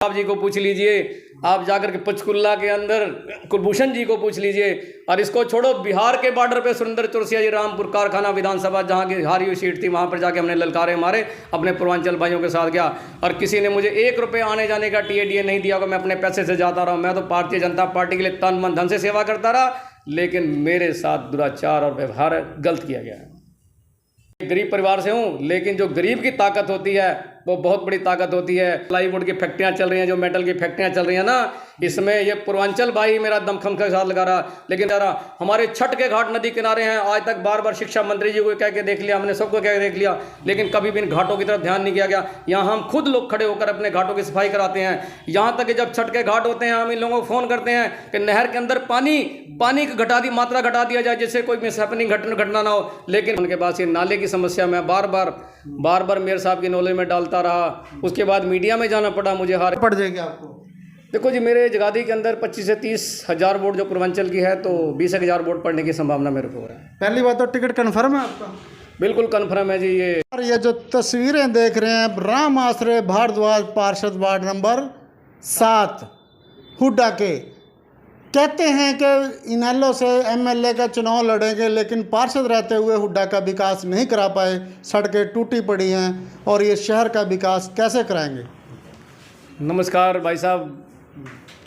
आप जी को पूछ लीजिए, आप जाकर के पंचकुला के अंदर कुलभूषण जी को पूछ लीजिए, और इसको छोड़ो बिहार के बॉर्डर पे सुरेंद्र चौरसिया जी रामपुर कारखाना विधानसभा जहाँ की हारी हुई सीट थी, वहाँ पर जाके हमने ललकारे मारे, अपने पूर्वांचल भाइयों के साथ गया, और किसी ने मुझे 1 रुपये आने जाने का टीएडीए नहीं दिया होगा। मैं अपने पैसे से जाता रहा हूँ। मैं तो भारतीय जनता पार्टी के लिए तन मन धन से सेवा करता रहा, लेकिन मेरे साथ दुराचार और व्यवहार गलत किया गया है। गरीब परिवार से हूँ, लेकिन जो गरीब की ताकत होती है वो बहुत बड़ी ताकत होती है। प्लाईवुड की फैक्ट्रियाँ चल रही हैं, जो मेटल की फैक्ट्रियाँ चल रही हैं ना, इसमें ये पूर्वांचल भाई मेरा दमखम के साथ लगा रहा। लेकिन हमारे छठ के घाट नदी किनारे हैं, आज तक बार बार शिक्षा मंत्री जी को कह के देख लिया, हमने सबको कह के देख लिया, लेकिन कभी भी इन घाटों की तरफ ध्यान नहीं किया गया। यहाँ हम खुद लोग खड़े होकर अपने घाटों की सफाई कराते हैं। यहाँ तक कि जब छठ के घाट होते हैं, हम इन लोगों को फ़ोन करते हैं कि नहर के अंदर पानी की मात्रा घटा दिया जाए, जिससे कोई मिसहैपनिंग घटना ना हो। लेकिन उनके पास ये नाले की समस्या मैं बार बार मेयर साहब की नॉलेज में डालता रहा। उसके बाद मीडिया में जाना पड़ा, मुझे हार पड़ जाएगी आपको। देखो जी, मेरे जगाधरी के अंदर 25 से 30 हज़ार वोट जो पूर्वांचल की है, तो 20,000 वोट पड़ने की संभावना मेरे को है। पहली बात तो टिकट कन्फर्म है आपका? बिल्कुल कन्फर्म है जी। ये जो तस्वीरें देख रहे हैं, राम आश्रय भारद्वाज पार्षद वार्ड नंबर 7 हुड्डा के, कहते हैं कि इनेलो से एमएलए का चुनाव लड़ेंगे, लेकिन पार्षद रहते हुए हुड्डा का विकास नहीं करा पाए, सड़कें टूटी पड़ी हैं, और ये शहर का विकास कैसे कराएंगे? नमस्कार भाई साहब,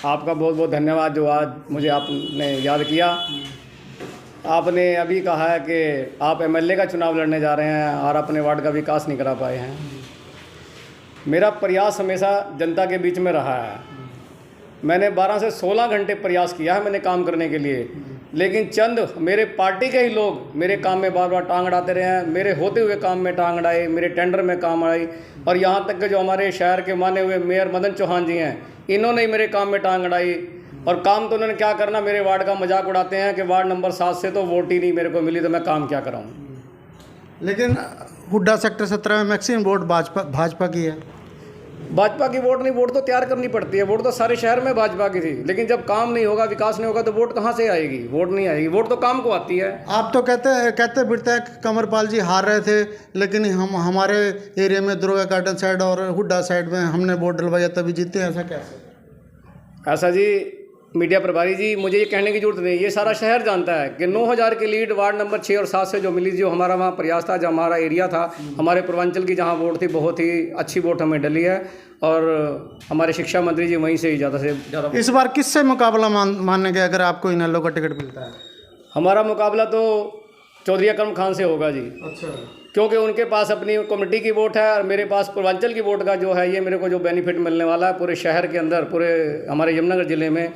आपका बहुत बहुत धन्यवाद जो आज मुझे आपने याद किया। आपने अभी कहा है कि आप एमएलए का चुनाव लड़ने जा रहे हैं और अपने वार्ड का विकास नहीं करा पाए हैं। मेरा प्रयास हमेशा जनता के बीच में रहा है। मैंने 12 से 16 घंटे प्रयास किया है मैंने काम करने के लिए, लेकिन चंद मेरे पार्टी के ही लोग मेरे काम में बार बार टांग अड़ाते रहे हैं। मेरे होते हुए काम में टांग अड़ाए, मेरे टेंडर में काम आई, और यहाँ तक कि जो हमारे शहर के माने हुए मेयर मदन चौहान जी हैं, इन्होंने ही मेरे काम में टांग अड़ाई। और काम तो उन्होंने क्या करना, मेरे वार्ड का मजाक उड़ाते हैं कि वार्ड नंबर 7 से तो वोट ही नहीं मेरे को मिली, तो मैं काम क्या कराऊँ। लेकिन हुड्डा सेक्टर 17 में मैक्सिमम वोट भाजपा की है। भाजपा की वोट नहीं, वोट तो तैयार करनी पड़ती है। वोट तो सारे शहर में भाजपा की थी, लेकिन जब काम नहीं होगा, विकास नहीं होगा, तो वोट कहाँ से आएगी? वोट नहीं आएगी, वोट तो काम को आती है। आप तो कहते फिरते हैं कि कंवरपाल जी हार रहे थे, लेकिन हम हमारे एरिया में दुर्गा गार्डन साइड और हुड्डा साइड में हमने वोट डलवाया तभी जीते। ऐसा कैसे? ऐसा जी मीडिया प्रभारी जी, मुझे ये कहने की जरूरत नहीं, ये सारा शहर जानता है कि 9,000 की लीड वार्ड नंबर 6 और 7 से जो मिली, जो हमारा वहाँ प्रयास था, जो हमारा एरिया था, हमारे पूर्वांचल की जहाँ वोट थी, बहुत ही अच्छी वोट हमें डली है, और हमारे शिक्षा मंत्री जी वहीं से ही ज़्यादा से ज़्यादा। इस बार किससे मुकाबला मानेंगे अगर आपको इनेलो का टिकट मिलता है? हमारा मुकाबला तो चौधरी अकरम खान से होगा जी। अच्छा। क्योंकि उनके पास अपनी कमेटी की वोट है, और मेरे पास पूर्वांचल की वोट का जो है, ये मेरे को जो बेनिफिट मिलने वाला है पूरे शहर के अंदर, पूरे हमारे यमुनानगर ज़िले में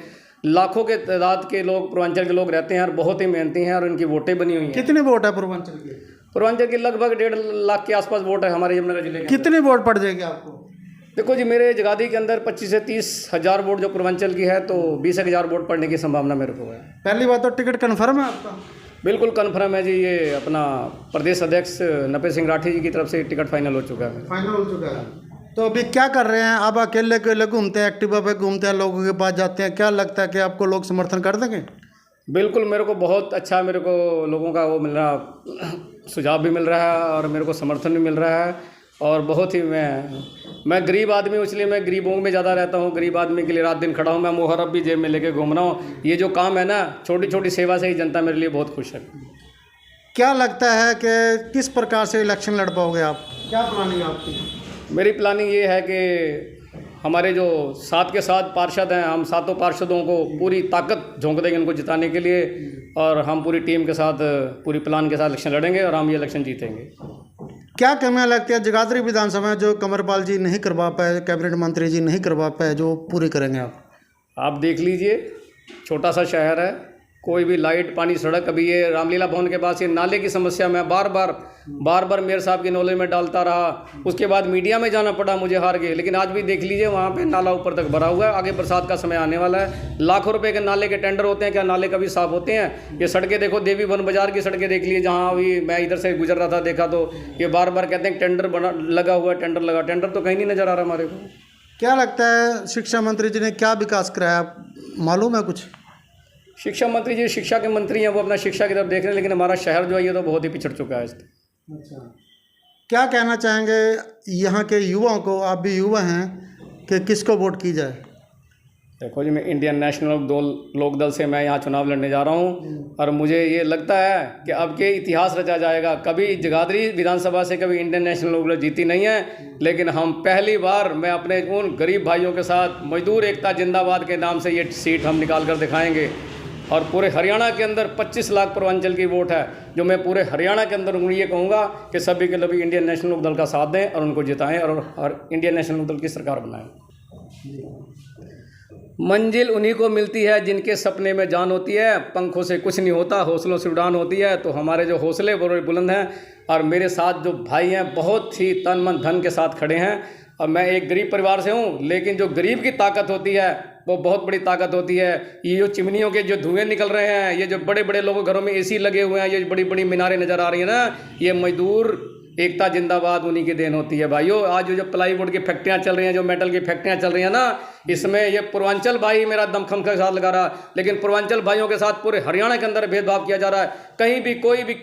लाखों के तादाद के लोग पूर्वांचल के लोग रहते हैं और बहुत ही मेहनती हैं, और उनकी वोटें बनी हुई हैं। कितनी वोट है पूर्वांचल की? पूर्वांचल की लगभग 1.5 लाख के आसपास वोट है हमारे यमुनानगर जिले के। कितनी वोट पड़ जाएगी आपको? देखो जी, मेरे जगाधरी के अंदर 25 से 30 हज़ार वोट जो पूर्वांचल की है, तो 20,000 वोट पड़ने की संभावना मेरे को है। पहली बात तो टिकट कन्फर्म है आपका? बिल्कुल कन्फर्म है जी। ये अपना प्रदेश अध्यक्ष नपे सिंह राठी जी की तरफ से टिकट फाइनल हो चुका है। फाइनल हो चुका है। तो अभी क्या कर रहे हैं आप? अकेले घूमते हैं, एक्टिवा पे घूमते हैं, लोगों के पास जाते हैं, क्या लगता है कि आपको लोग समर्थन कर देंगे? बिल्कुल, मेरे को बहुत अच्छा, मेरे को लोगों का वो मिल रहा, सुझाव भी मिल रहा है, और मेरे को समर्थन भी मिल रहा है, और बहुत ही मैं गरीब आदमी हूँ, इसलिए मैं गरीबों में ज़्यादा रहता हूँ। गरीब आदमी के लिए रात दिन खड़ा हूँ। मैं मुहर्रम भी जेब में लेके घूम रहा हूँ। ये जो काम है ना, छोटी छोटी सेवा से ही जनता मेरे लिए बहुत खुश है। क्या लगता है कि किस प्रकार से इलेक्शन लड़ पाओगे आप? क्या प्लानिंग है आपकी? मेरी प्लानिंग ये है कि हमारे जो 7 के 7 पार्षद हैं, हम 7 पार्षदों को पूरी ताकत झोंक देंगे उनको जिताने के लिए, और हम पूरी टीम के साथ, पूरी प्लान के साथ इलेक्शन लड़ेंगे, और हम ये इलेक्शन जीतेंगे। क्या कमियाँ लगती है जगाधरी विधानसभा में जो कंवरपाल जी नहीं करवा पाए, कैबिनेट मंत्री जी नहीं करवा पाए, जो पूरी करेंगे आप? आप देख लीजिए, छोटा सा शहर है, कोई भी लाइट, पानी, सड़क। अभी ये रामलीला भवन के पास ये नाले की समस्या मैं बार बार मेयर साहब की नॉलेज में डालता रहा। उसके बाद मीडिया में जाना पड़ा, मुझे हार गए, लेकिन आज भी देख लीजिए वहाँ पे नाला ऊपर तक भरा हुआ है। आगे बरसात का समय आने वाला है, लाखों रुपए के नाले के टेंडर होते हैं, क्या नाले कभी साफ होते हैं? ये सड़कें देखो, देवी वन बाजार की सड़कें देख लीजिए, जहाँ अभी मैं इधर से गुजर रहा था, देखा तो ये बार कहते हैं टेंडर बना लगा हुआ है, टेंडर तो कहीं नहीं नज़र आ रहा हमारे को। क्या लगता है शिक्षा मंत्री जी ने क्या विकास कराया, मालूम है कुछ? शिक्षा मंत्री जी शिक्षा के मंत्री हैं, वो अपना शिक्षा की तरफ देख रहे हैं, लेकिन हमारा शहर जो है ये तो बहुत ही पिछड़ चुका है इससे। अच्छा, क्या कहना चाहेंगे यहाँ के युवाओं को? आप भी युवा हैं, कि किसको वोट की जाए? देखो जी, मैं इंडियन नेशनल लोकदल से मैं यहाँ चुनाव लड़ने जा रहा हूँ और मुझे ये लगता है कि अब के इतिहास रचा जाएगा। कभी जगाधरी विधानसभा से कभी इंडियन नेशनल लोकदल जीती नहीं है, लेकिन हम पहली बार मैं अपने उन गरीब भाइयों के साथ मजदूर एकता जिंदाबाद के नाम से ये सीट हम निकाल कर दिखाएंगे। और पूरे हरियाणा के अंदर 25 लाख पूर्वांचल की वोट है, जो मैं पूरे हरियाणा के अंदर ये कहूँगा कि सभी के सभी इंडियन नेशनल लोकदल का साथ दें और उनको जिताएं और इंडियन नेशनल लोकदल की सरकार बनाएं। मंजिल उन्हीं को मिलती है जिनके सपने में जान होती है, पंखों से कुछ नहीं होता, हौसलों से उड़ान होती है। तो हमारे जो हौसले बड़े बुलंद हैं और मेरे साथ जो भाई हैं बहुत ही तन मन धन के साथ खड़े हैं। और मैं एक गरीब परिवार से हूँ, लेकिन जो गरीब की ताकत होती है वो बहुत बड़ी ताकत होती है। ये जो चिमनियों के जो धुएं निकल रहे हैं, ये जो बड़े बड़े लोगों घरों में एसी लगे हुए हैं, ये बड़ी बड़ी मीनारें नज़र आ रही हैं ना, ये मजदूर एकता जिंदाबाद उन्हीं की देन होती है भाइयों। आज जो प्लाईवुड की फैक्ट्रियाँ चल रही हैं, जो मेटल की फैक्ट्रियाँ चल रही हैं ना, इसमें ये पूर्वांचल भाई मेरा दमखम के साथ लगा रहा, लेकिन पूर्वांचल भाइयों के साथ पूरे हरियाणा के अंदर भेदभाव किया जा रहा है। कहीं भी कोई भी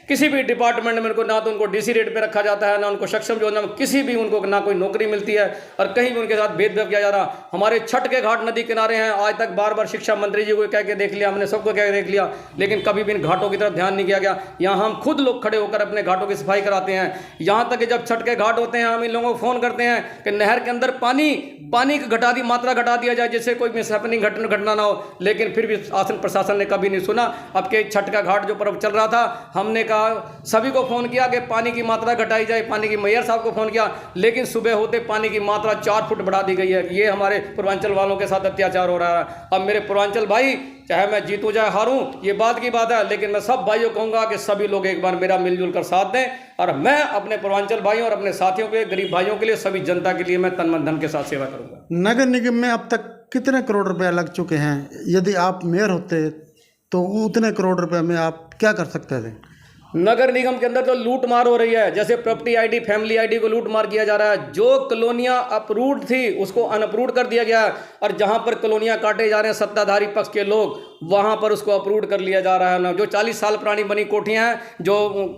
किसी भी डिपार्टमेंट में उनको ना तो उनको डीसी रेट पे रखा जाता है, ना उनको सक्षम योजना में किसी भी उनको ना कोई नौकरी मिलती है, और कहीं भी उनके साथ भेदभाव किया जा रहा। हमारे छठ के घाट नदी किनारे हैं, आज तक बार बार शिक्षा मंत्री जी को कह के देख लिया, हमने सबको कह के देख लिया, लेकिन कभी भी इन घाटों की तरफ ध्यान नहीं किया गया। यहाँ हम खुद लोग खड़े होकर अपने घाटों की सफाई कराते हैं। यहाँ तक कि जब छठ के घाट होते हैं, हम इन लोगों को फ़ोन करते हैं कि नहर के अंदर पानी की मात्रा घटा दिया जाए, जिससे कोई मिसहैपनिंग घटना ना हो, लेकिन फिर भी शासन प्रशासन ने कभी नहीं सुना। अब के छठ का घाट जो पर्व चल रहा था, हमने कहा सभी को फ़ोन किया कि पानी की मात्रा घटाई जाए, पानी की मेयर साहब को फ़ोन किया, लेकिन सुबह होते पानी की मात्रा 4 फुट बढ़ा दी गई है। ये हमारे पूर्वांचल वालों के साथ अत्याचार हो रहा है। अब मेरे पूर्वांचल भाई, चाहे मैं जीतूं चाहे हारूं, ये बात की बात है, लेकिन मैं सब भाइयों को कहूँगा कि सभी लोग एक बार मेरा मिलजुल कर साथ दें, और मैं अपने पूर्वांचल भाइयों और अपने साथियों के, गरीब भाइयों के लिए, सभी जनता के लिए मैं तन मन धन के साथ सेवा करूँगा। नगर निगम में अब तक कितने करोड़ रुपए लग चुके हैं? यदि आप मेयर होते तो उतने करोड़ रुपए में आप क्या कर सकते थे? नगर निगम के अंदर तो लूट मार हो रही है, जैसे प्रॉपर्टी आईडी, फैमिली आईडी को लूट मार किया जा रहा है। जो कॉलोनियां अप्रूव्ड थी उसको अनअप्रूव्ड कर दिया गया, और जहां पर कॉलोनियां काटे जा रहे हैं सत्ताधारी पक्ष के लोग, वहां पर उसको अप्रूव्ड कर लिया जा रहा है ना। जो 40 साल पुरानी बनी कोठियां हैं, जो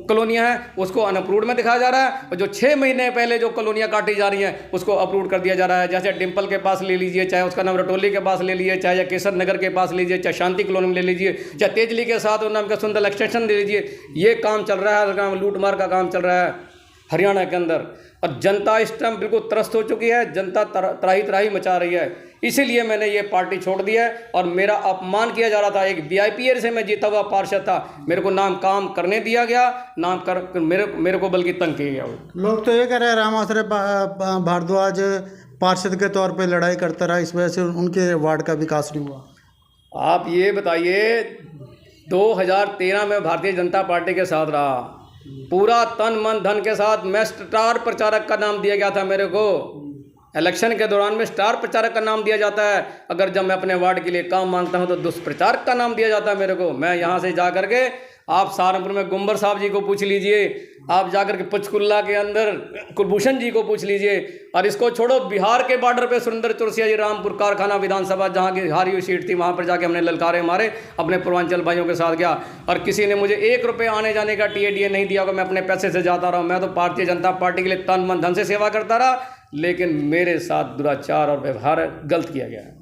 कॉलोनियां हैं, उसको अनअप्रूव्ड में दिखाया जा रहा है, और जो 6 महीने पहले जो कॉलोनियां काटी जा रही हैं उसको अप्रूव्ड कर दिया जा रहा है। जैसे डिम्पल के पास ले लीजिए, चाहे उसका नाम रटोली के पास ले लीजिए, चाहे केसर नगर के पास लीजिए, चाहे शांति कॉलोनी में ले लीजिए, चाहे तेजली के साथ नाम का सुंदर एक्सटेंशन ले लीजिए, ये काम चल रहा है, लूटमार का काम चल रहा है हरियाणा के अंदर। और जनता इस टाइम बिल्कुल त्रस्त हो चुकी है, जनता त्राही त्राही मचा रही है। इसीलिए मैंने ये पार्टी छोड़ दी है, और मेरा अपमान किया जा रहा था। एक वीआईपी से मैं जीता हुआ पार्षद था, मेरे को नाम काम करने दिया गया, नाम कर मेरे को बल्कि तंग किया गया। लोग तो ये कह रहे हैं राम आश्रय भारद्वाज पार्षद के तौर पे लड़ाई करता रहा, इस वजह से उनके वार्ड का विकास नहीं हुआ। आप ये बताइए, 2013 में भारतीय जनता पार्टी के साथ रहा, पूरा तन मन धन के साथ, मैं स्टार प्रचारक का नाम दिया गया था मेरे को। इलेक्शन के दौरान में स्टार प्रचारक का नाम दिया जाता है, अगर जब मैं अपने वार्ड के लिए काम मांगता हूं तो दुष्प्रचारक का नाम दिया जाता है मेरे को। मैं यहां से जा करके, आप सहारनपुर में गुम्बर साहब जी को पूछ लीजिए, आप जाकर के पंचकुला के अंदर कुलभूषण जी को पूछ लीजिए, और इसको छोड़ो, बिहार के बॉर्डर पे सुरेंद्र चौरसिया जी, रामपुर कारखाना विधानसभा जहाँ की हारी हुई सीट थी, वहाँ पर जाके हमने ललकारे मारे, अपने पूर्वांचल भाइयों के साथ गया, और किसी ने मुझे 1 रुपये आने जाने का टीएडीए नहीं दिया, मैं अपने पैसे से जाता रहा। मैं तो भारतीय जनता पार्टी के लिए तन मन धन से सेवा करता रहा, लेकिन मेरे साथ दुराचार और व्यवहार गलत किया गया है।